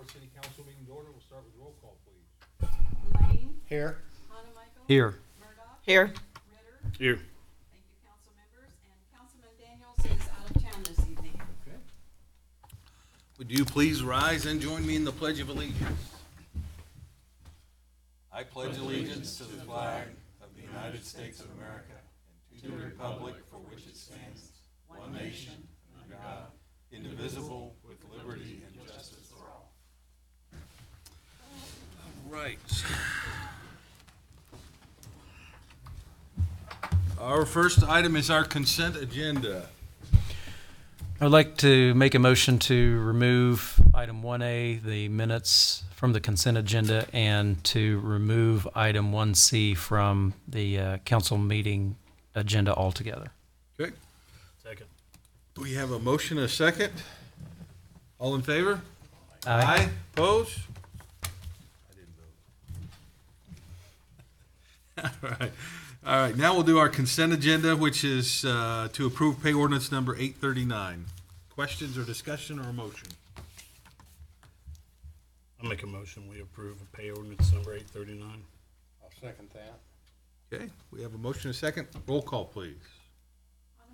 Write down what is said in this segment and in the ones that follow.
City Council meeting to order. We'll start with roll call, please. Lane. Here. Michael. Here. Murdoch. Here. Ritter. Here. Thank you, council members. And Councilman Daniels is out of town this evening. Okay. Would you please rise and join me in the Pledge of Allegiance? I pledge allegiance to the flag of the United States of America and to the republic for which it stands, one nation, under God, indivisible, with liberty and justice for all. All right. Our first item is our consent agenda. I'd like to make a motion to remove item 1A, the minutes from the consent agenda, and to remove item 1C from the council meeting agenda altogether. Okay. Second. We have a motion and a second. All in favor? Aye. Opposed? I didn't vote. All right. All right, now we'll do our consent agenda, which is to approve pay ordinance number 839. Questions or discussion or a motion? I'll make a motion, we approve of pay ordinance number 839. I'll second that. Okay, we have a motion and a second. Roll call, please.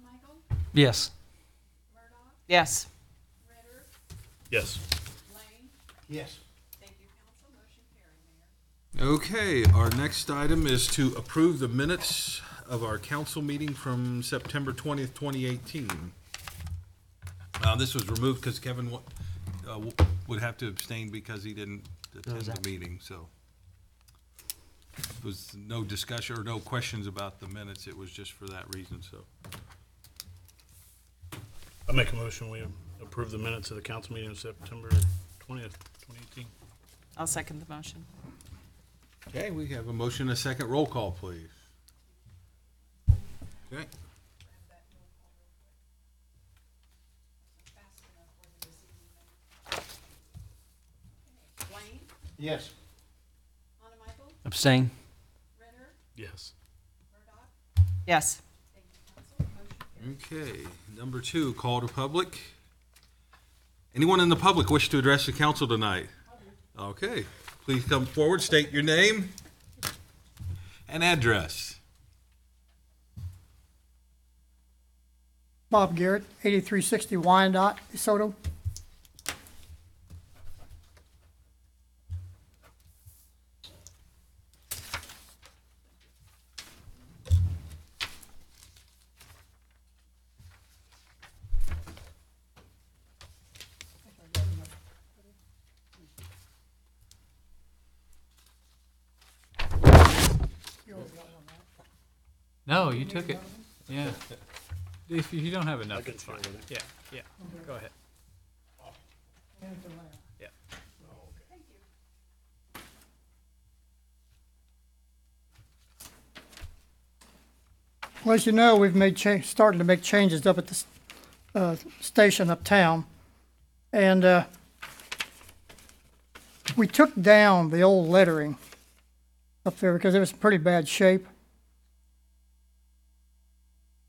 Michael. Yes. Murdoch. Yes. Ritter. Yes. Lane. Yes. Thank you, council. Motion carried, Mayor. Okay, our next item is to approve the minutes of our council meeting from September 20th, 2018. This was removed because Kevin would have to abstain because he didn't attend the meeting, so. There was no discussion or no questions about the minutes. It was just for that reason, so. I'll make a motion, we approve the minutes of the council meeting of September 20th, 2018. I'll second the motion. Okay, we have a motion and a second. Roll call, please. Okay. Lane. Yes. Michael. Abstain? Ritter. Yes. Murdoch. Yes. Thank you, council. Motion carried. Okay, number 2, call to public. Anyone in the public wish to address the council tonight? Okay, please come forward, state your name and address. Bob Garrett, 8360 Wyandotte, Soto. No, you took it. Yeah. If you don't have enough, can it's fine. share with Yeah, yeah. Go ahead. Yeah. Well, as you know, we've started to make changes up at the station uptown. And we took down the old lettering up there because it was in pretty bad shape.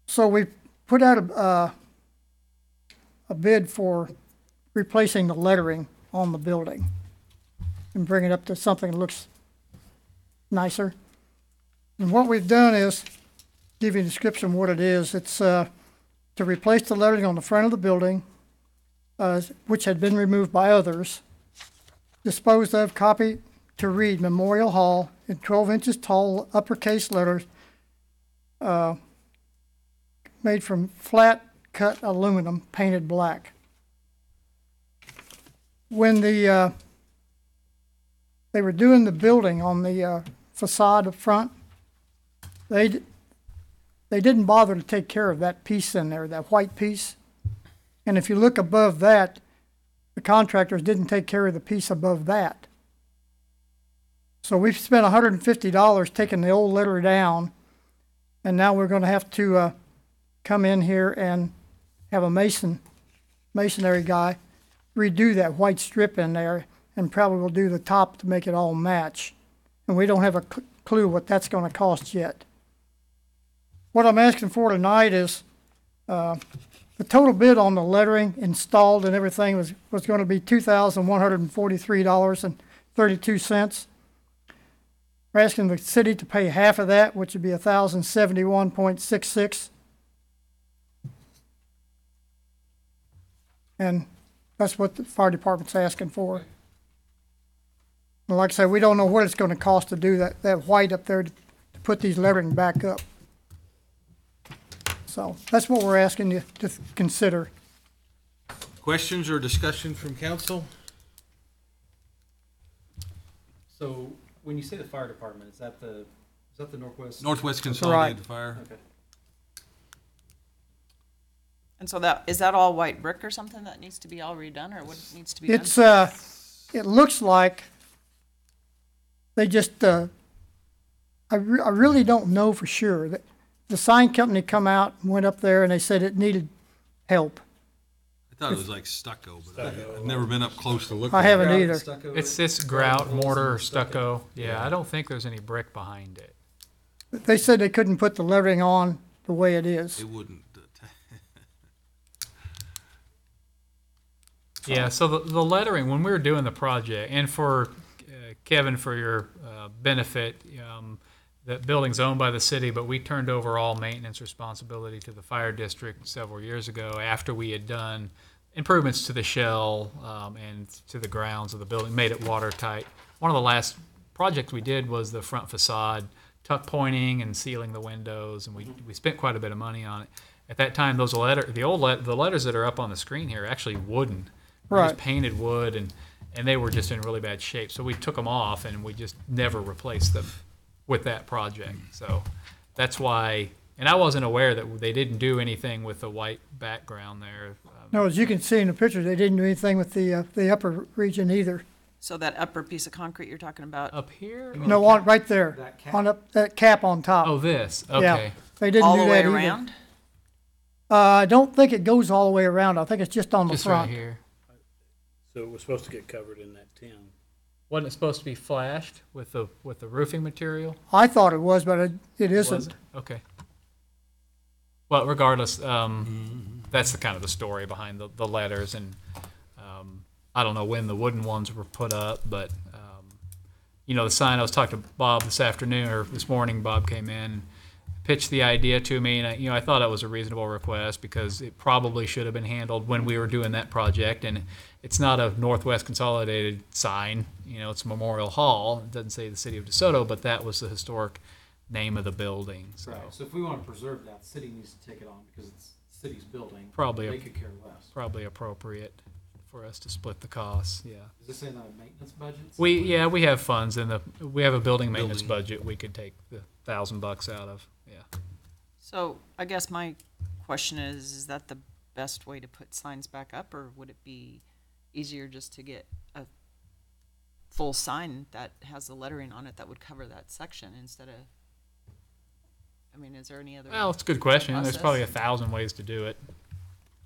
So we put out a bid for replacing the lettering on the building and bring it up to something that looks nicer. And what we've done is give you a description of what it is. It's to replace the lettering on the front of the building, which had been removed by others, disposed of, copy to read Memorial Hall in 12 inches tall uppercase letters, made from flat cut aluminum painted black. When they were doing the building on the facade up front, they didn't bother to take care of that piece in there, that white piece. And if you look above that, the contractors didn't take care of the piece above that. So we've spent $150 taking the old letter down, and now we're going to have to come in here and have a masonry guy redo that white strip in there, and probably will do the top to make it all match. And we don't have a clue what that's going to cost yet. What I'm asking for tonight is the total bid on the lettering installed and everything was going to be $2,143.32. We're asking the city to pay half of that, which would be $1,071.66. And that's what the fire department's asking for. And like I said, we don't know what it's going to cost to do that white up there to put these lettering back up. So that's what we're asking you to consider. Questions or discussion from council? So when you say the fire department, is that the Northwest? Northwest Consolidated Fire. Okay. And so is that all white brick or something that needs to be all redone, or what needs to be done? It's, it looks like they just, I really don't know for sure. The sign company come out and went up there and they said it needed help. I thought it was like stucco, but I've never been up close to look I at haven't it. either. It's this grout, mortar, or stucco. Yeah, I don't think there's any brick behind it. They said they couldn't put the lettering on the way it is. It wouldn't. Yeah, so the lettering, when we were doing the project, and for Kevin, for your benefit, the building's owned by the city, but we turned over all maintenance responsibility to the fire district several years ago after we had done improvements to the shell and to the grounds of the building, made it watertight. One of the last projects we did was the front facade, tuck pointing and sealing the windows, and we spent quite a bit of money on it. At that time, the letters that are up on the screen here are actually wooden. They're Right. just painted wood, and they were just in really bad shape. So we took them off, and we just never replaced them with that project. So that's why, and I wasn't aware that they didn't do anything with the white background there. No, as you can see in the pictures, they didn't do anything with the upper region either. So that upper piece of concrete you're talking about, Up here? No, on, right there, on up, that cap on top. Oh, this, Yeah, okay. they didn't all do the that way either. around? I don't think it goes all the way around. I think it's just on the Just right front. here. So it was supposed to get covered in that tin. Wasn't it supposed to be flashed with the roofing material? I thought it was, but it Was isn't. it? Okay. Well, regardless, that's the kind of the story behind the letters, and I don't know when the wooden ones were put up, but the sign. I was talking to Bob this afternoon or this morning. Bob came in, pitched the idea to me, and I thought it was a reasonable request because it probably should have been handled when we were doing that project, and it's not a Northwest Consolidated sign. It's Memorial Hall. It doesn't say the City of DeSoto, but that was the historic name of the building. So Right, so if we want to preserve that, the city needs to take it on because it's the city's building. Probably They could care less. probably appropriate for us to split the costs. Yeah. Is this in the maintenance budget? We have funds we have a building maintenance Building. budget we could take the $1,000 out of. Yeah. So I guess my question is that the best way to put signs back up, or would it be easier just to get a full sign that has the lettering on it that would cover that section instead of, is there any other? Well, it's a good question. There's Process. probably 1,000 ways to do it.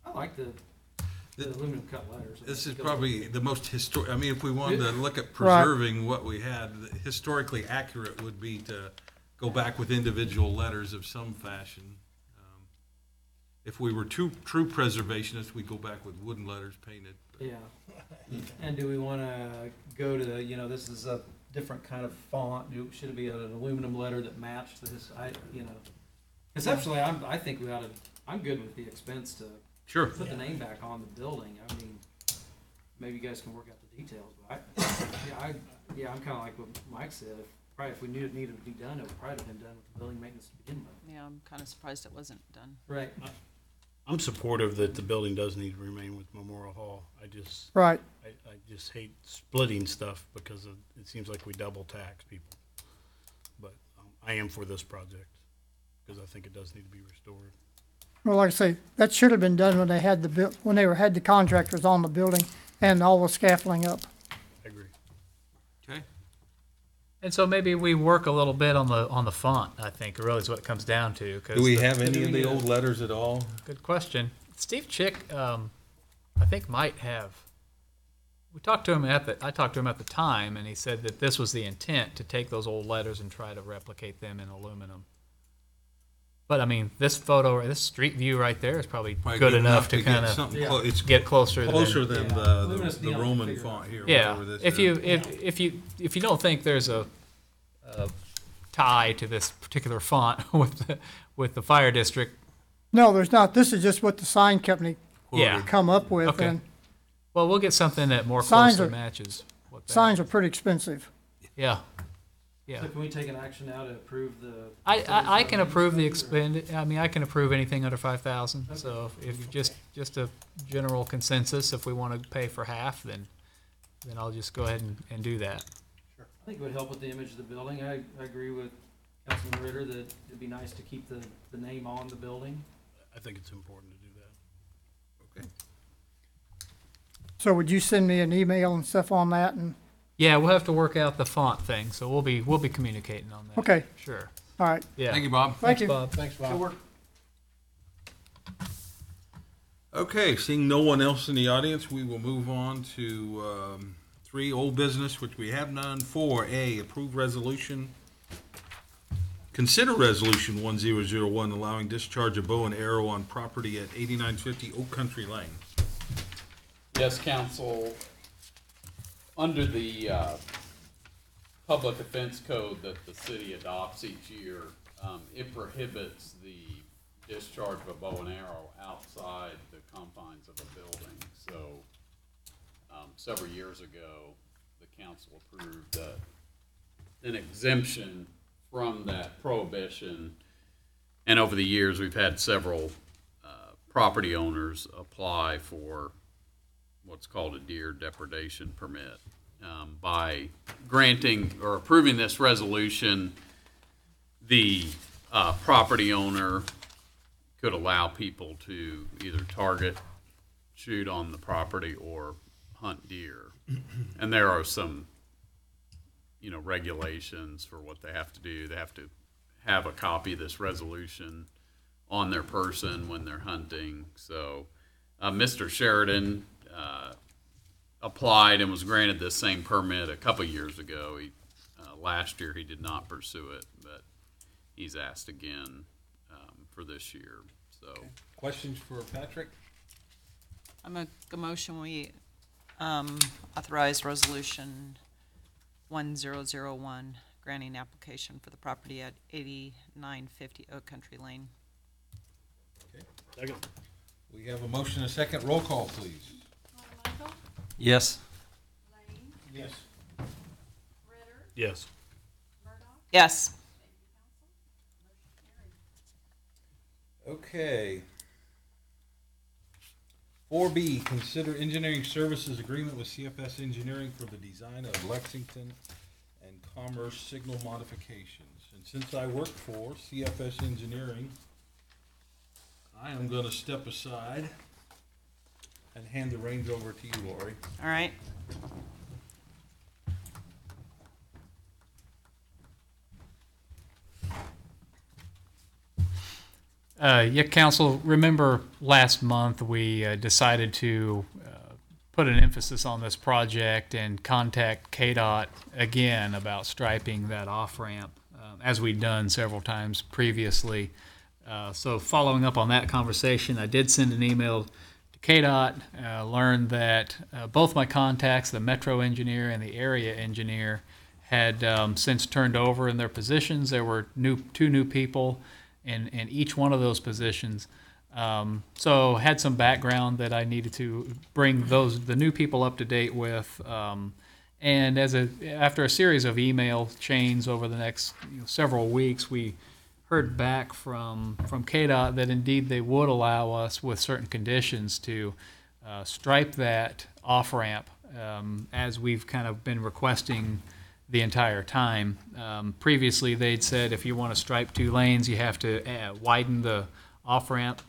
I like the aluminum cut letters. This is probably the most historic, if we wanted to look at Right. preserving what we had, historically accurate would be to go back with individual letters of some fashion. If we were true preservationists, we'd go back with wooden letters painted. Yeah. And do we want to go to, this is a different kind of font? Should it be an aluminum letter that matched this? Conceptually, I think we ought to, I'm good with the expense to Sure. put the name back on the building. Maybe you guys can work out the details, but I'm kind of like what Mike said. If we knew it needed to be done, it would probably have been done with the building maintenance to begin with. Yeah, I'm kind of surprised it wasn't done. Right. I'm supportive that the building does need to remain with Memorial Hall. I Right. just hate splitting stuff because it seems like we double tax people. But I am for this project because I think it does need to be restored. Well, like I say, that should have been done when they had had the contractors on the building and all the scaffolding up. I agree. Okay. And so maybe we work a little bit on the font. I think really is what it comes down to. 'Cause Do we have any of the old letters at all? Good question. Steve Chick, I think might have. I talked to him at the time, and he said that this was the intent to take those old letters and try to replicate them in aluminum. But I mean, this photo, this street view right there is probably Probably good enough to get kind of something Yeah. It's get closer. closer than Luminous the neon Roman figure. font here. Yeah. whatever this If is. you don't think there's a tie to this particular font with the fire district, No, there's not. This is just what the sign company yeah. come up with, Okay. and Well, we'll get something that more Signs closely are- matches what that. signs are pretty expensive. Yeah. Yeah. So can we take an action now to approve the? I can approve the expend. I mean, I can approve anything under 5,000. So if just a general consensus, if we want to pay for half, then I'll just go ahead and do that. I think it would help with the image of the building. I agree with Councilman Ritter that it'd be nice to keep the name on the building. I think it's important to do that. Okay. So would you send me an email and stuff on that? And Yeah, we'll have to work out the font thing. So we'll be communicating on that. okay, Sure. all right. Yeah. Thank you, Bob. Thank you. Bob. Thanks, Bob. Okay, seeing no one else in the audience, we will move on to 3, old business, which we have none. 4A, approve resolution. Consider resolution 1001 allowing discharge of bow and arrow on property at 8950 Oak Country Lane. Yes, council, under the public offense code that the city adopts each year, it prohibits the discharge of a bow and arrow outside the confines of a building. So several years ago, the council approved an exemption from that prohibition. And over the years, we've had several property owners apply for what's called a deer depredation permit. By granting or approving this resolution, the property owner could allow people to either target, shoot on the property, or hunt deer. And there are some, regulations for what they have to do. They have to have a copy of this resolution on their person when they're hunting. So Mr. Sheridan applied and was granted this same permit a couple years ago. Last year he did not pursue it, but he's asked again for this year. So Questions for Patrick? I make a motion, we authorize resolution 1001, granting application for the property at 8950 Oak Country Lane. Second. We have a motion and a second. Roll call, please. Michael, Yes. Lane, Yes. Ritter, Yes. Murdoch. Yes. Thank you, council. Motion carried. Okay. 4B, consider engineering services agreement with CFS Engineering for the design of Lexington and Commerce signal modifications. And since I work for CFS Engineering, I am going to step aside and hand the reins over to you, Lori. All right. Yeah, council, remember last month we decided to put an emphasis on this project and contact KDOT again about striping that off-ramp, as we'd done several times previously. So following up on that conversation, I did send an email to KDOT, learned that both my contacts, the metro engineer and the area engineer, had since turned over in their positions. There were two new people in each one of those positions. So had some background that I needed to bring the new people up to date with. And after a series of email chains over the next several weeks, we heard back from KDOT that indeed they would allow us with certain conditions to stripe that off-ramp, as we've kind of been requesting the entire time. Previously, they'd said if you want to stripe 2 lanes, you have to widen the off-ramp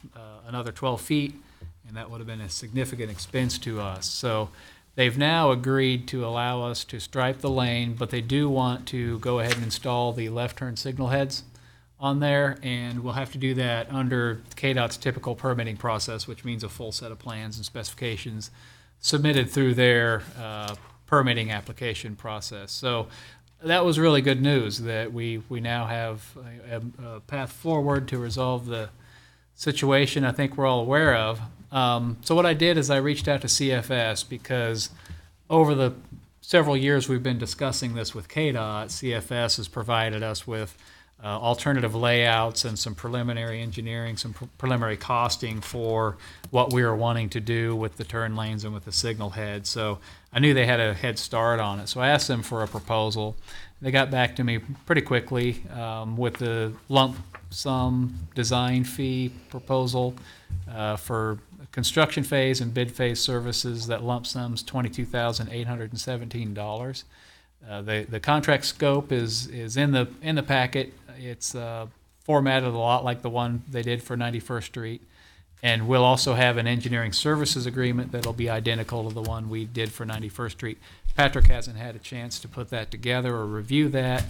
another 12 feet, and that would have been a significant expense to us. So they've now agreed to allow us to stripe the lane, but they do want to go ahead and install the left turn signal heads on there, and we'll have to do that under KDOT's typical permitting process, which means a full set of plans and specifications submitted through their permitting application process. So that was really good news that we now have a path forward to resolve the situation I think we're all aware of. So what I did is I reached out to CFS because over the several years we've been discussing this with KDOT, CFS has provided us with alternative layouts and some preliminary engineering, some preliminary costing for what we were wanting to do with the turn lanes and with the signal head. So I knew they had a head start on it. So I asked them for a proposal. They got back to me pretty quickly with the lump sum design fee proposal for construction phase and bid phase services. That lump sum's $22,817. The contract scope is in the packet. It's formatted a lot like the one they did for 91st Street, and we'll also have an engineering services agreement that'll be identical to the one we did for 91st Street. Patrick hasn't had a chance to put that together or review that,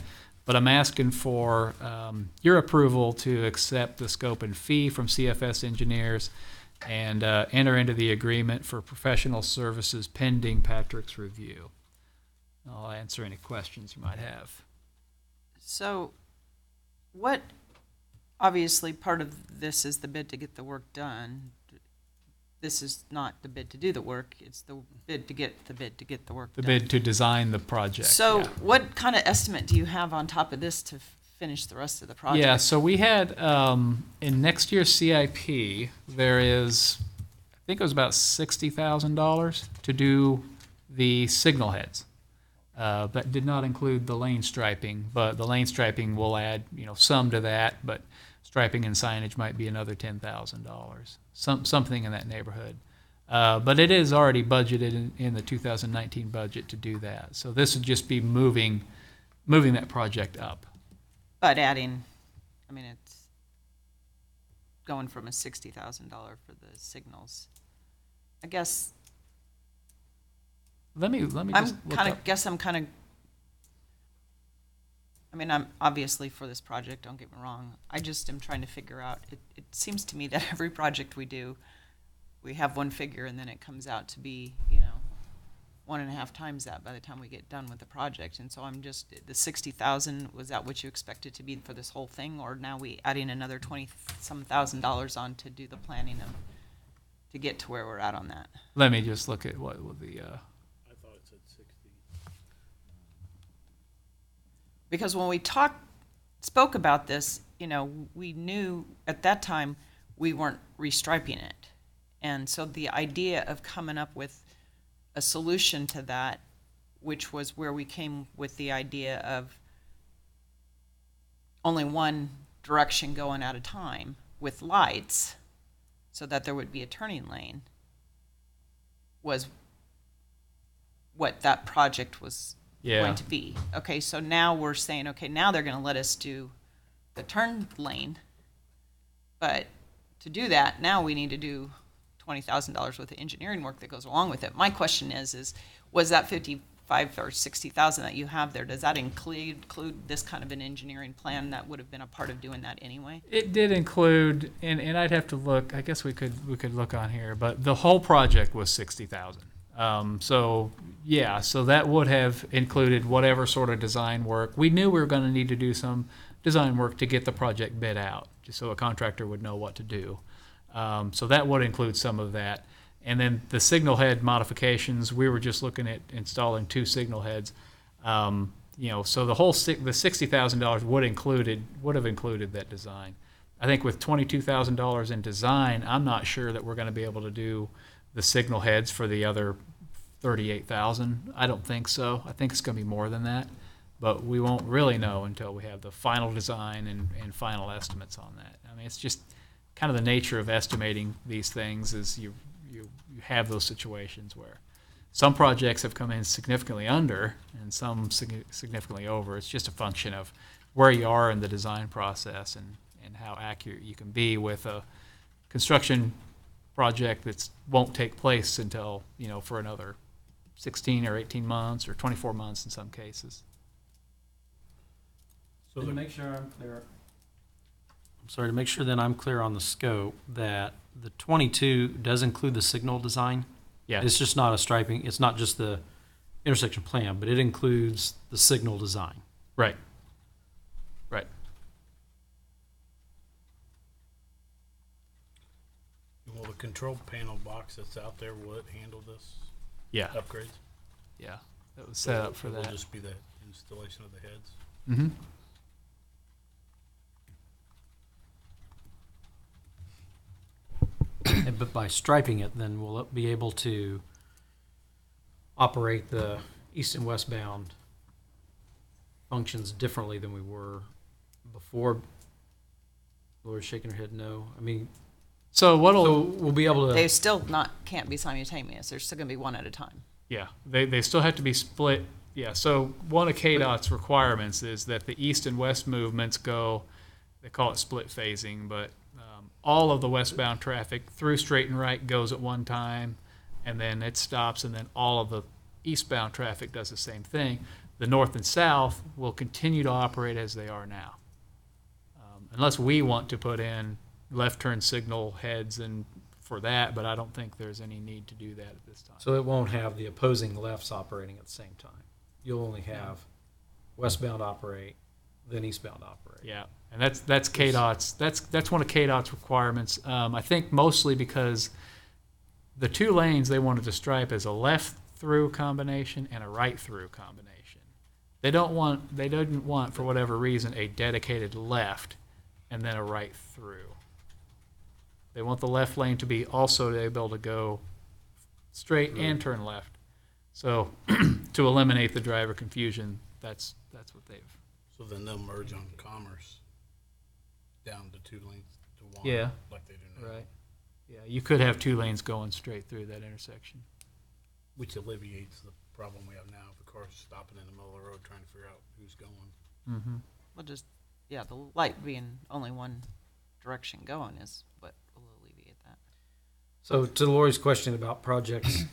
but I'm asking for your approval to accept the scope and fee from CFS Engineers and enter into the agreement for professional services pending Patrick's review. I'll answer any questions you might have. So what, obviously part of this is the bid to get the work done. This is not the bid to do the work, it's the bid to get the work The done. bid to design the project. So yeah. what kind of estimate do you have on top of this to finish the rest of the project? Yeah, so we had, in next year's CIP, there is, I think it was about $60,000 to do the signal heads. That did not include the lane striping, but the lane striping will add, some to that, but striping and signage might be another $10,000, something in that neighborhood. But it is already budgeted in the 2019 budget to do that. So this would just be moving that project up. But adding, it's going from a $60,000 for the signals. I guess Let me just look up. I'm obviously for this project, don't get me wrong. I just am trying to figure out, it seems to me that every project we do, we have one figure and then it comes out to be, 1.5 times that by the time we get done with the project. And so I'm just, the 60,000, was that what you expected to be for this whole thing? Or now we adding another $20-some thousand on to do the planning to get to where we're at on that? Let me just look at what the, I thought it said 60. Because when we spoke about this, we knew at that time we weren't restriping it. And so the idea of coming up with a solution to that, which was where we came with the idea of only one direction going at a time with lights so that there would be a turning lane, was what that project was going to be. Okay, so now we're saying, okay, now they're going to let us do the turn lane, but to do that, now we need to do $20,000 worth of engineering work that goes along with it. My question is was that 55 or 60,000 that you have there, does that include this kind of an engineering plan that would have been a part of doing that anyway? it did include, and I'd have to look, I guess we could look on here, but the whole project was 60,000. So that would have included whatever sort of design work. We knew we were going to need to do some design work to get the project bid out, just so a contractor would know what to do. So that would include some of that. And then the signal head modifications, we were just looking at installing 2 signal heads. So the whole the $60,000 would have included that design. I think with $22,000 in design, I'm not sure that we're going to be able to do the signal heads for the other 38,000. I don't think so. I think it's going to be more than that, but we won't really know until we have the final design and final estimates on that. It's just kind of the nature of estimating these things is you have those situations where some projects have come in significantly under and some significantly over. It's just a function of where you are in the design process and how accurate you can be with a construction project that won't take place until, for another 16 or 18 months or 24 months in some cases. So to make sure I'm clear, to make sure that I'm clear on the scope, that the 22 does include the signal design. Yeah. It's just not a striping, it's not just the intersection plan, but it includes the signal design. Right. Right. Will the control panel box that's out there, will it handle this Yeah. upgrades? Yeah. That was set up for It will that. just be the installation of the heads? Mm-hmm. But by striping it, then we'll be able to operate the east and westbound functions differently than we were before. Laura's shaking her head no. I mean, So what'll so we'll be able They to, still can't be simultaneous. They're still gonna be one at a time. Yeah, they still have to be split. Yeah, so one of KDOT's requirements is that the east and west movements go, they call it split phasing, but all of the westbound traffic through straight and right goes at one time, and then it stops, and then all of the eastbound traffic does the same thing. The north and south will continue to operate as they are now. Unless we want to put in left turn signal heads and for that, but I don't think there's any need to do that at this time. so it won't have the opposing lefts operating at the same time. You'll only have westbound operate, then eastbound operate. Yeah, and that's KDOT's, that's one of KDOT's requirements. I think mostly because the two lanes they wanted to stripe as a left through combination and a right through combination. They didn't want for whatever reason a dedicated left and then a right through. They want the left lane to be also able to go straight and turn left. So to eliminate the driver confusion, that's what they've. So then they'll merge on Commerce down to 2 lanes to 1. Yeah. Like they do now. Right. Yeah, you could have 2 lanes going straight through that intersection. Which alleviates the problem we have now of the cars stopping in the middle of the road trying to figure out who's going. Mm-hmm. Well, just, yeah, the light being only one direction going is what will alleviate that. So to Lori's question about projects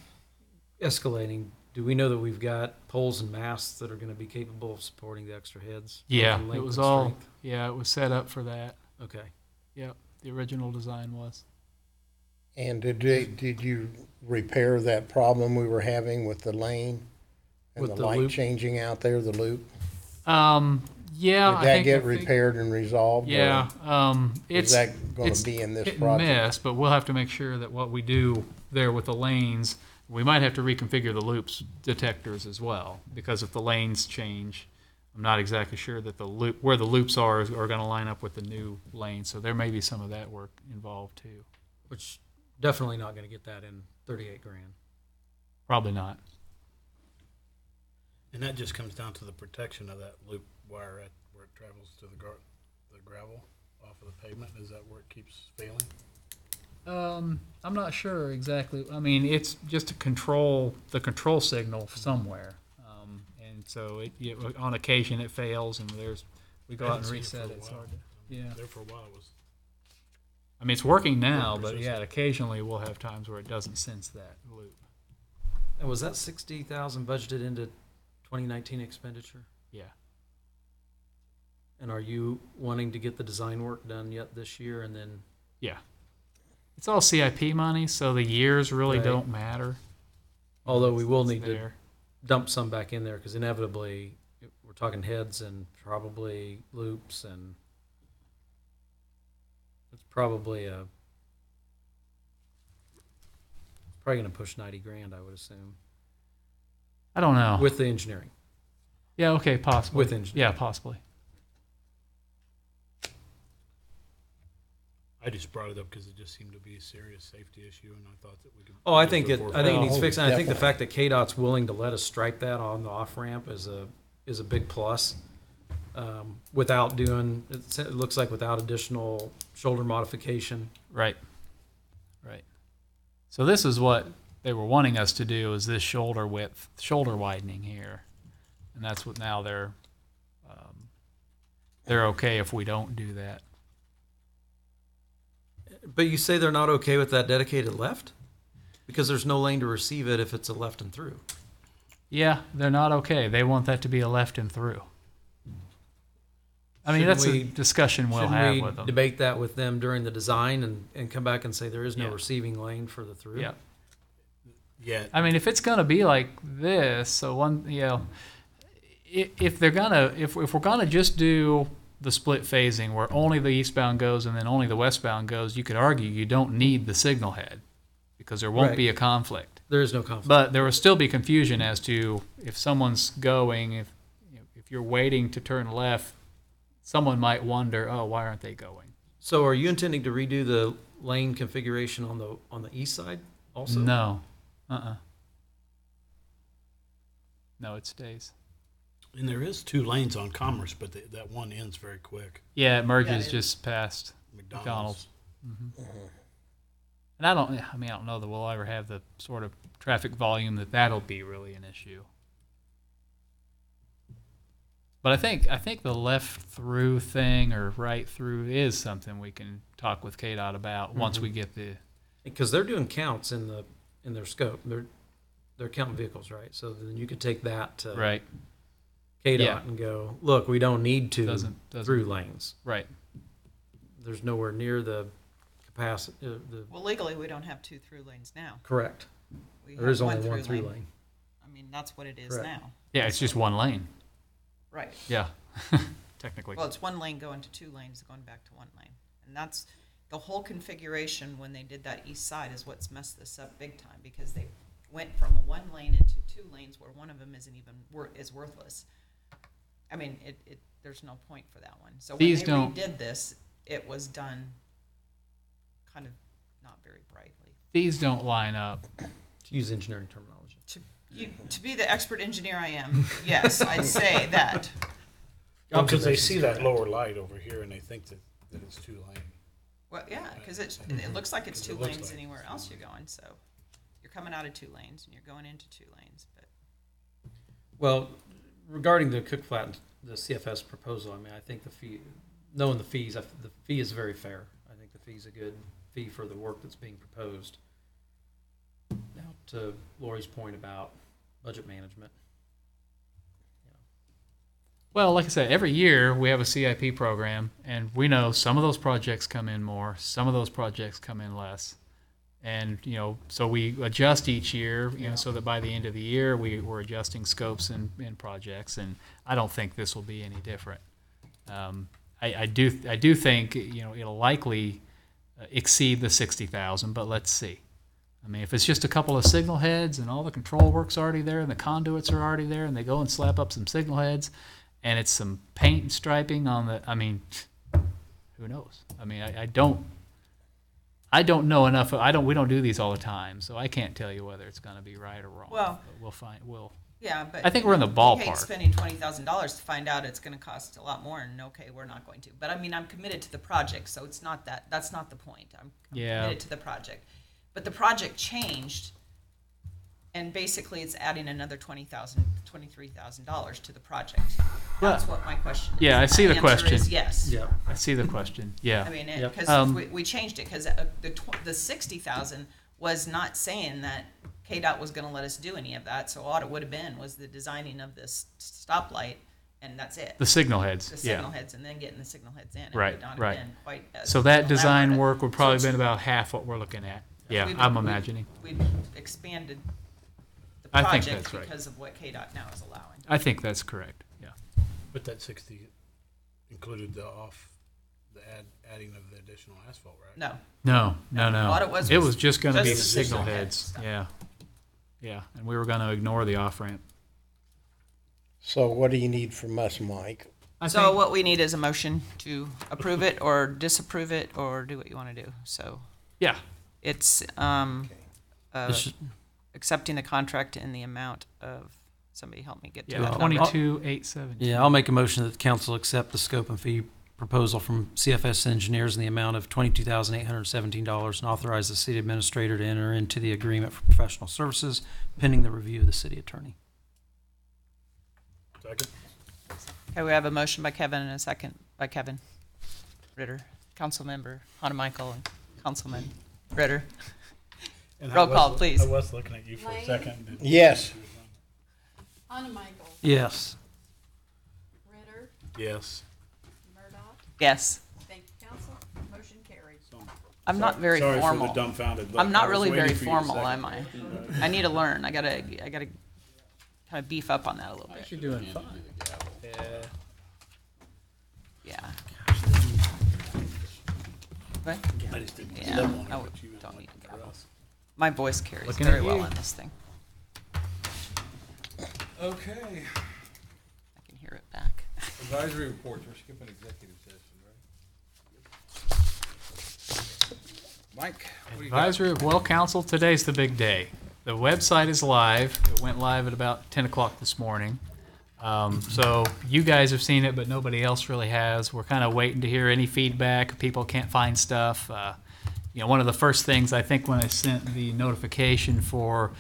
escalating, do we know that we've got poles and masts that are going to be capable of supporting the extra heads? Yeah, Both in it length was and all. strength? Yeah, it was set up for that. Okay. Yep, the original design was. And did you repair that problem we were having with the lane and With the the light loop? changing out there, the loop? Yeah, Did that get repaired and resolved? or Yeah, Is it's that going it's to be in this hit and project? miss, but we'll have to make sure that what we do there with the lanes, we might have to reconfigure the loops detectors as well, because if the lanes change, I'm not exactly sure that the loop where the loops are going to line up with the new lane. So there may be some of that work involved too. Which definitely not going to get that in 38 grand. Probably not. And that just comes down to the protection of that loop wire at where it travels to the gravel off of the pavement. Is that where it keeps failing? I'm not sure exactly. I mean, it's just to control the control signal somewhere, and so on occasion it fails, and we go out and reset it. It's hard to, yeah. There for a while it was. I mean, it's working now, Work but persistent. yeah, occasionally we'll have times where it doesn't sense that loop. And was that 60,000 budgeted into 2019 expenditure? Yeah. And are you wanting to get the design work done yet this year and then? Yeah. It's all CIP money, so the years really Right. don't matter. Although we will It's need to there. dump some back in there because inevitably we're talking heads and probably loops, and it's probably going to push 90 grand, I would assume, I don't know. with the engineering. Yeah, okay, possibly. With engineering. Yeah, possibly. I just brought it up because it just seemed to be a serious safety issue, and I thought that we could. Oh, I move think it forward. needs Oh, fixed, and I think the definitely. fact that KDOT's willing to let us stripe that on the off ramp is a big plus. Without doing, it looks like without additional shoulder modification. Right. Right. So this is what they were wanting us to do, is this shoulder widening here. And that's what now they're okay if we don't do that. But you say they're not okay with that dedicated left? Because there's no lane to receive it if it's a left and through. Yeah, they're not okay. They want that to be a left and through. I mean, Shouldn't that's a we- discussion we'll have Shouldn't with we them. debate that with them during the design and come back and say there is no Yeah. receiving lane for the through? Yeah. Yeah, I mean, if it's going to be like this, so if we're gonna just do the split phasing where only the eastbound goes and then only the westbound goes, you could argue you don't need the signal head because there won't Right. be a conflict. There is no conflict. But there will still be confusion as to if someone's going, if you're waiting to turn left, someone might wonder, oh, why aren't they going? So are you intending to redo the lane configuration on the east side also? No. No, it stays. And there is 2 lanes on Commerce, but that one ends very quick. Yeah, it merges Yeah, just past McDonald's. And I don't know that we'll ever have the sort of traffic volume that'll be really an issue. But I think the left through thing or right through is something we can talk with KDOT about once we get the. Because they're doing counts in their scope. They're counting vehicles, right? So then you could take that to Right. KDOT Yeah. and go, look, we don't need 2 Doesn't- through lanes. Right. There's nowhere near the capacity. Well, legally, we don't have 2 through lanes now. Correct. We There have is only one through lane. I mean, that's what it is Correct. now. Yeah, it's just one lane. Right. Yeah. Technically. Well, it's 1 lane going to 2 lanes, going back to 1 lane. And that's the whole configuration when they did that east side is what's messed this up big time because they went from a 1 lane into 2 lanes where one of them isn't even is worthless. I mean, there's no point for that one. So when These they don't- redid this, it was done kind of not very brightly. These don't line up. To use engineering terminology. To be the expert engineer I am, yes, I'd say that. Because they see that lower light over here and they think that it's 2 lane. Well, yeah, because it looks like it's 2 It looks lanes like anywhere else you're going, so you're coming out of 2 lanes and you're going into 2 lanes, but. Well, regarding the Cook Flat, the CFS proposal, I mean, I think the fee, knowing the fees, the fee is very fair. I think the fee's a good fee for the work that's being proposed. Now, to Lori's point about budget management. Well, like I said, every year we have a CIP program, and we know some of those projects come in more, some of those projects come in less. And, so we adjust each year, so that by the end of the year, we're adjusting scopes and projects, and I don't think this will be any different. I do think, it'll likely exceed the 60,000, but let's see. I mean, if it's just a couple of signal heads and all the control work's already there and the conduits are already there and they go and slap up some signal heads and it's some paint and striping on who knows? I mean, I don't know enough. We don't do these all the time, so I can't tell you whether it's going to be right or wrong. Well, but we'll yeah, but I think we're in the we hate ballpark. spending $20,000 to find out it's going to cost a lot more, and okay, we're not going to. But I mean, I'm committed to the project, so it's not that. That's not the point. I'm Yeah. committed to the project, but the project changed, and basically, it's adding another $23,000 to the project. That's what my question is. Yeah, I see the answer question. is yes. Yeah. I see the question. Yeah. I mean, Yep. because we changed it because the 60,000 was not saying that KDOT was going to let us do any of that. So all it would have been was the designing of this stoplight, and that's it. The signal heads. The signal Yeah. heads, and then getting the signal heads in. It Right, would not have right. been quite as So that design elaborate. work would probably So been about half what we're looking at. Yeah, we've- I'm we've- imagining. We've expanded the I think project that's right. because of what KDOT now is allowing. I think that's correct. Yeah. But that 60 included adding of the additional asphalt, right? No. No. What it was just going to be just the signal signal heads. heads. Yeah. Yeah, and we were going to ignore the off ramp. So what do you need from us, Mike? So what we need is a motion to approve it or disapprove it or do what you want to do. So Yeah. it's accepting the contract in the amount of, somebody help me get to Yeah. that number. 22,870. Yeah, I'll make a motion that the council accept the scope and fee proposal from CFS Engineers in the amount of $22,817 and authorize the city administrator to enter into the agreement for professional services pending the review of the city attorney. Second? Okay, we have a motion by Kevin and a second by Kevin Ritter, Councilmember Hanamichael and Councilman Ritter. And Roll I was- call, please. I was looking at you for a Lane? second. Yes. Hanamichael, Yes. Ritter, Yes. Murdoch. Yes. Thank you, council. Motion carried. I'm not very Sorry formal. for the dumbfounded look. I'm I not was really waiting very for you to formal, second. am I? I need to learn. I gotta kind of beef up on that a little bit. You're doing fine. Yeah. But, I just didn't yeah, step on it, I but you don't like need a to gavel. press. My voice carries Looking very at well you. on this thing. Okay. I can hear it back. Advisory reports, we're skipping executive session, right? Mike, what do you got? Advisory, well, council, today's the big day. The website is live. It went live at about 10 o'clock this morning. So you guys have seen it, but nobody else really has. We're kind of waiting to hear any feedback. People can't find stuff. One of the first things I think when I sent the notification for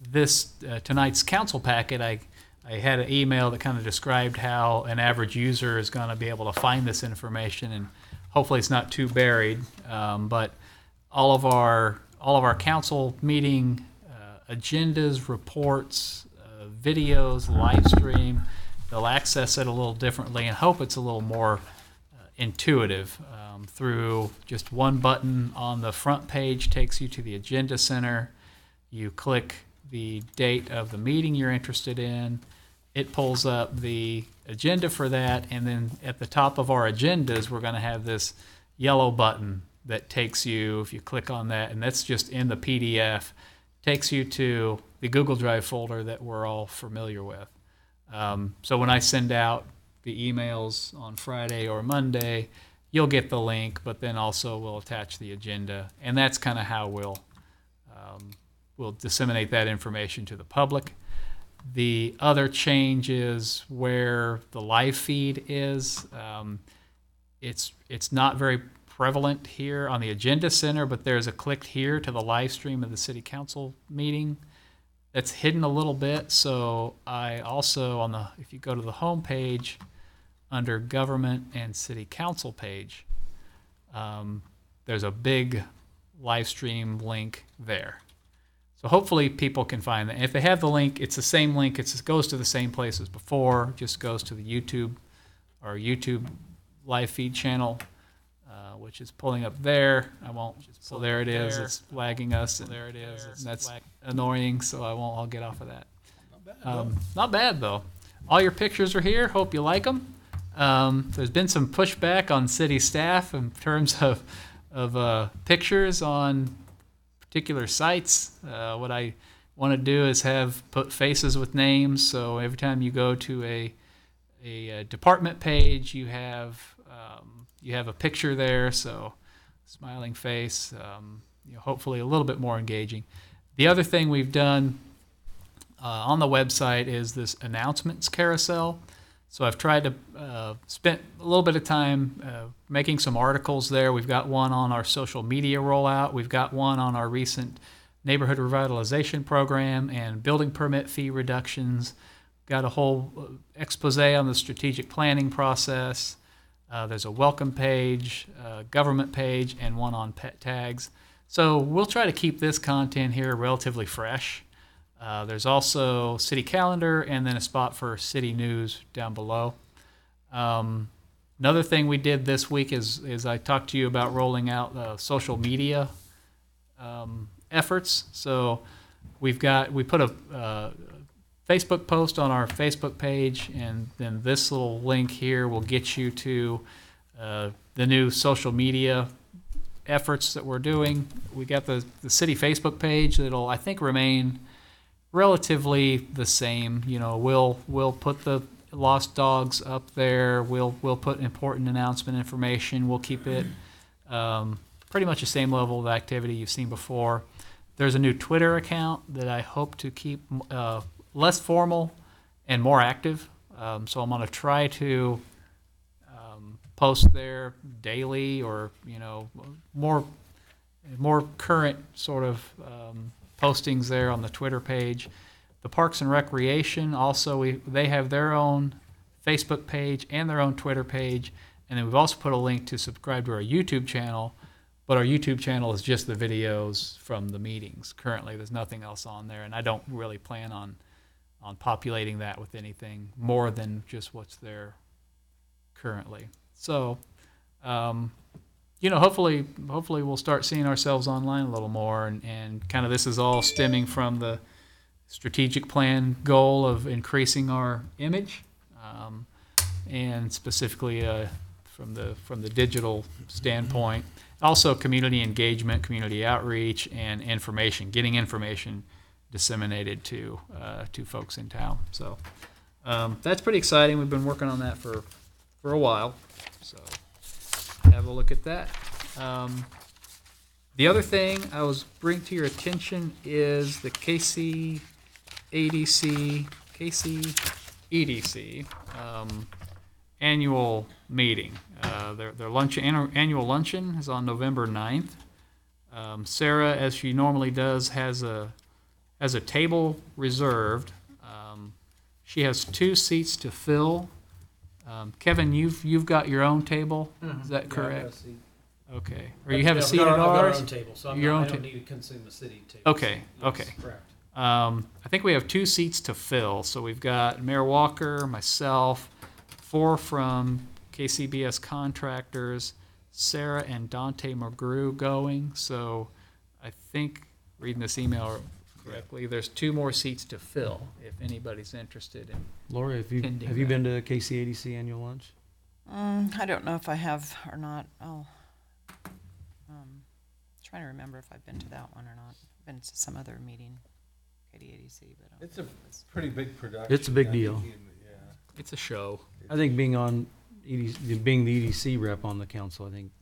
this tonight's council packet, I had an email that kind of described how an average user is going to be able to find this information, and hopefully it's not too buried. But all of our council meeting agendas, reports, videos, live stream, they'll access it a little differently, and hope it's a little more intuitive. Through just one button on the front page takes you to the agenda center. You click the date of the meeting you're interested in. It pulls up the agenda for that, and then at the top of our agendas, we're going to have this yellow button that takes you, if you click on that, and that's just in the PDF, takes you to the Google Drive folder that we're all familiar with. So when I send out the emails on Friday or Monday, you'll get the link, but then also we'll attach the agenda, and that's kind of how we'll disseminate that information to the public. The other change is where the live feed is. It's not very prevalent here on the agenda center, but there's a click here to the live stream of the city council meeting. That's hidden a little bit, so I also, if you go to the home page, under government and city council page, there's a big live stream link there. So hopefully people can find that. And if they have the link, it's the same link. It goes to the same place as before. Just goes to the YouTube live feed channel, which is pulling up there. I won't. So there it is. It's lagging us. And there it is. And that's annoying. So I'll get off of that. Not bad though. All your pictures are here. Hope you like them. There's been some pushback on city staff in terms of pictures on particular sites. What I want to do is put faces with names, so every time you go to a department page, you have a picture there, so smiling face, hopefully a little bit more engaging. The other thing we've done on the website is this announcements carousel. So I've tried to spend a little bit of time making some articles there. We've got one on our social media rollout. We've got one on our recent neighborhood revitalization program and building permit fee reductions. Got a whole expose on the strategic planning process. There's a welcome page, government page, and one on pet tags. So we'll try to keep this content here relatively fresh. There's also city calendar and then a spot for city news down below. Another thing we did this week is I talked to you about rolling out social media efforts. So we put a Facebook post on our Facebook page, and then this little link here will get you to the new social media efforts that we're doing. We got the city Facebook page that'll, I think, remain relatively the same. We'll put the lost dogs up there. We'll put important announcement information. We'll keep it pretty much the same level of activity you've seen before. There's a new Twitter account that I hope to keep less formal and more active. So I'm going to try to post there daily, or more current sort of postings there on the Twitter page. The Parks and Recreation also, they have their own Facebook page and their own Twitter page, and then we've also put a link to subscribe to our YouTube channel. But our YouTube channel is just the videos from the meetings. Currently, there's nothing else on there, and I don't really plan on populating that with anything more than just what's there currently. So, hopefully we'll start seeing ourselves online a little more, and kind of this is all stemming from the strategic plan goal of increasing our image. and specifically from the digital standpoint. Also, community engagement, community outreach, and information, getting information disseminated to folks in town. So that's pretty exciting. We've been working on that for a while. So have a look at that. The other thing I was bringing to your attention is the KCEDC annual meeting. Their annual luncheon is on November 9th. Sarah, as she normally does, has a table reserved. She has 2 seats to fill. Kevin, you've got your own table. Is that correct? Okay. Or you have a seat at ours? I've got our own table, so I own don't ta- need to consume a city table. Okay, Yes, okay. Correct. I think we have 2 seats to fill. So we've got Mayor Walker, myself, 4 from KCBS Contractors, Sarah and Dante McGrew going. So I think, reading this email correctly, there's 2 more seats to fill if anybody's interested in. Laura, have you Pending have you that. been to KCADC annual lunch? I don't know if I have or not. Trying to remember if I've been to that one or not. I've been to some other meeting, KDADC, but It's a pretty big production. It's a big I think, deal. and, yeah. It's a show. I think being on being the EDC rep on the council, I think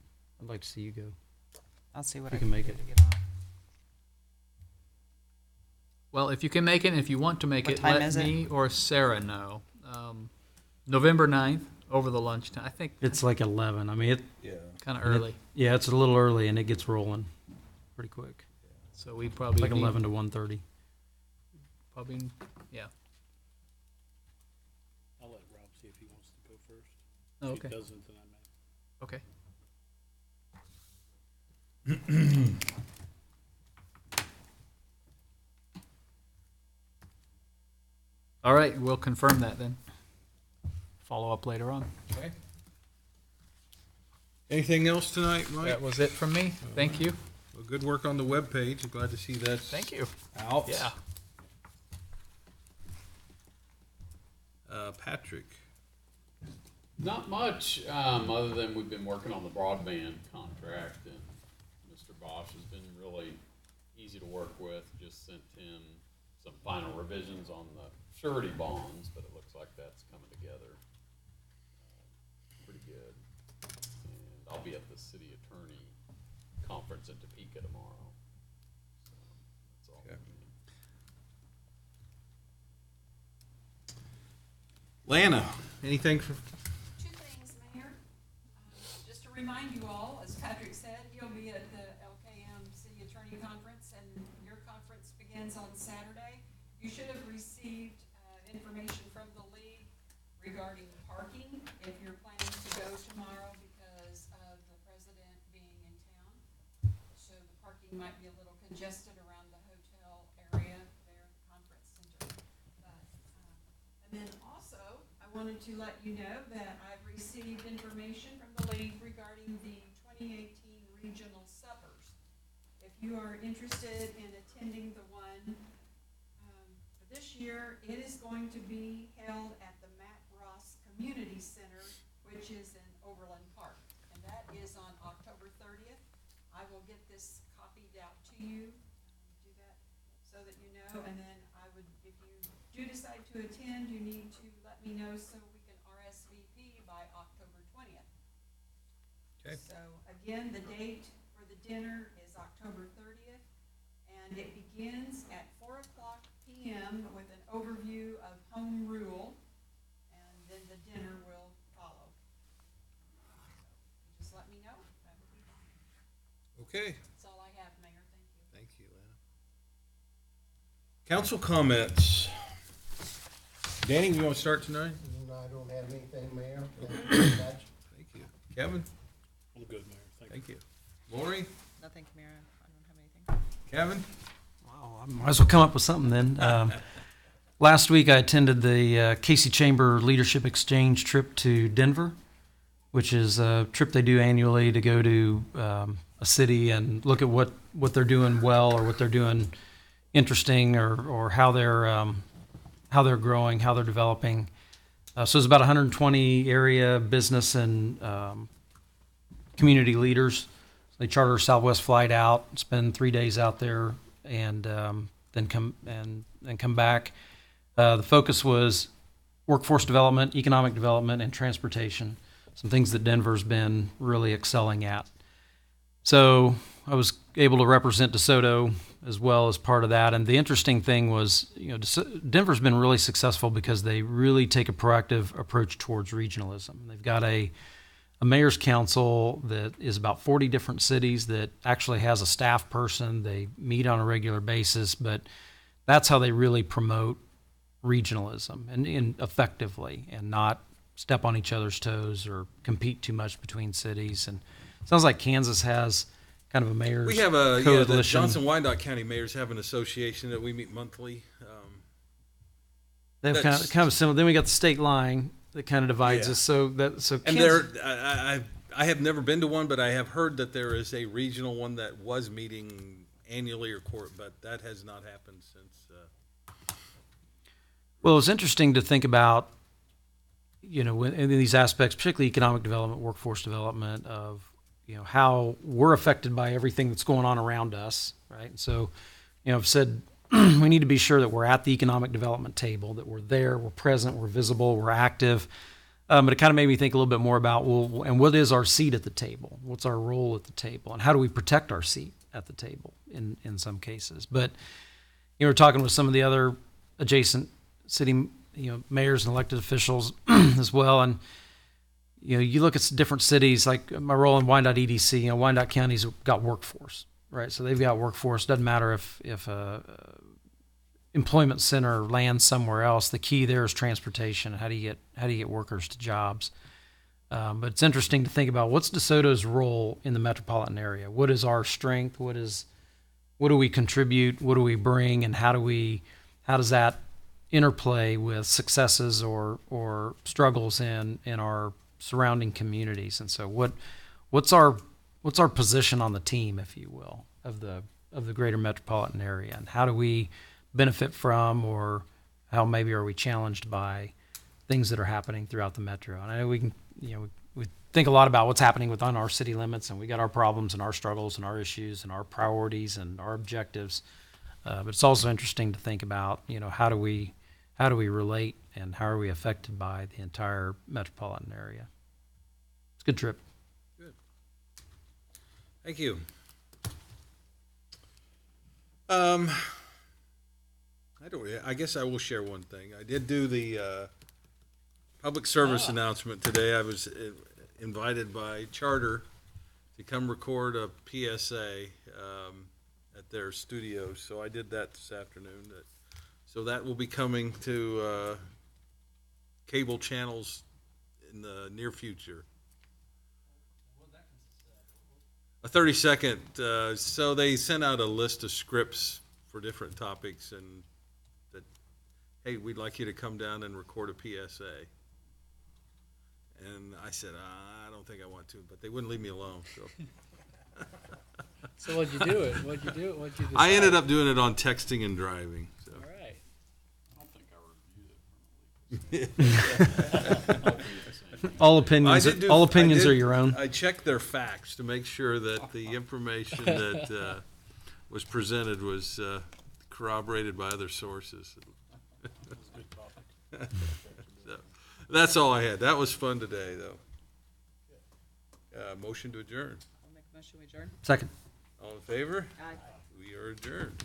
I'd like to see you go. I'll see what You I can can make do it. to get on. Well, if you can make it, and if you want to make What it, time let is it? me or Sarah know. November 9th, over the lunchtime. I think It's like 11. I mean, it Yeah. kind of early. yeah, it's a little early and it gets rolling pretty quick. So we probably Like need- 11 to 1:30. Probably, yeah. I'll let Rob see if he wants to go first. Oh, If he okay. doesn't, then I may. Okay. All right, we'll confirm that then. Follow up later on. Okay. Anything else tonight, Mike? That was it from me. Thank you. Well, good work on the webpage. I'm glad to see that's Thank you. out. Yeah. Patrick. Not much, other than we've been working on the broadband contract, and Mr. Bosch has been really easy to work with. Just sent him some final revisions on the surety bonds, but it looks like that's coming together pretty good. And I'll be at the city attorney conference in Topeka tomorrow. So that's all. Okay. Lana, anything for? 2 things, Mayor. Just to remind you all, as Patrick said, he'll be at the LKM City Attorney Conference, and your conference begins on Saturday. You should have received information from the league regarding parking if you're planning to go tomorrow because of the president being in town. So the parking might be a little congested around the hotel area there, the conference center. But, and then also, I wanted to let you know that I've received information from the league regarding the 2018 regional suppers. If you are interested in attending the one for this year, it is going to be held at the Matt Ross Community Center, which is in Overland Park, and that is on October 30th. I will get this copied out to you, do that so that you know, and then I would, if you do decide to attend, you need to let me know so we can RSVP by October 20th. Okay. So again, the date for the dinner is October 30th, and it begins at 4:00 p.m. with an overview of home rule, and then the dinner will follow. So just let me know. That would be fine. Okay. That's all I have, Mayor. Thank you. Thank you, Lana. Council comments. Danny, you want to start tonight? I don't have anything, Mayor. Thank you very much. Thank you. Kevin? I'm good, Mayor. Thank you. Thank you. Lori? Nothing, Mayor. I don't have anything. Kevin? Wow, I might as well come up with something then. Last week I attended the Casey Chamber Leadership Exchange trip to Denver, which is a trip they do annually to go to a city and look at what they're doing well or what they're doing interesting or how they're growing, how they're developing. So it's about 120 area business and community leaders. They charter a Southwest flight out, spend 3 days out there, and then come back. The focus was workforce development, economic development, and transportation. Some things that Denver's been really excelling at. So I was able to represent DeSoto as well as part of that. And the interesting thing was, Denver's been really successful because they really take a proactive approach towards regionalism. They've got a mayor's council that is about 40 different cities that actually has a staff person. They meet on a regular basis, but that's how they really promote regionalism and effectively, and not step on each other's toes or compete too much between cities. And it sounds like Kansas has kind of a mayor's We have the coalition. Johnson-Wyandotte County Mayors have an association that we meet monthly. They have kind of similar. Then we got the state line that kind of divides Yeah. us. So And Kansas, I have never been to one, but I have heard that there is a regional one that was meeting annually but that has not happened since. well, it's interesting to think about, in these aspects, particularly economic development, workforce development, of how we're affected by everything that's going on around us, right? And so, I've said we need to be sure that we're at the economic development table, that we're there, we're present, we're visible, we're active. But it kind of made me think a little bit more about, and what is our seat at the table? What's our role at the table? And how do we protect our seat at the table in some cases? But, we're talking with some of the other adjacent city, mayors and elected officials as well. And, you look at different cities, like my role in Wyandotte EDC, Wyandotte County's got workforce, right? So they've got workforce. Doesn't matter if a employment center lands somewhere else. The key there is transportation. How do you get workers to jobs? But it's interesting to think about, what's DeSoto's role in the metropolitan area? What is our strength? What do we contribute? What do we bring? And how does that interplay with successes or struggles in our surrounding communities? And so what's our position on the team, if you will, of the greater metropolitan area, and how do we benefit from, or how maybe are we challenged by things that are happening throughout the metro? And I know we can, we think a lot about what's happening within our city limits, and we got our problems and our struggles and our issues and our priorities and our objectives. But it's also interesting to think about, how do we relate, and how are we affected by the entire metropolitan area? It's a good trip. Good. Thank you. I guess I will share one thing. I did do the public service announcement today. I was invited by Charter to come record a PSA at their studios, so I did that this afternoon. So that will be coming to cable channels in the near future. A 30-second. So they sent out a list of scripts for different topics, and that, hey, we'd like you to come down and record a PSA. And I said, I don't think I want to, but they wouldn't leave me alone. So, So what'd you do it? What'd you do it? What'd you decide? I ended up doing it on texting and driving. So. All right. I don't think I reviewed it. All opinions, are your own. I checked their facts to make sure that the information that was presented was corroborated by other sources. So, that's all I had. That was fun today, though. Motion to adjourn. I'll make a motion to adjourn. Second. All in favor? Aye. We are adjourned.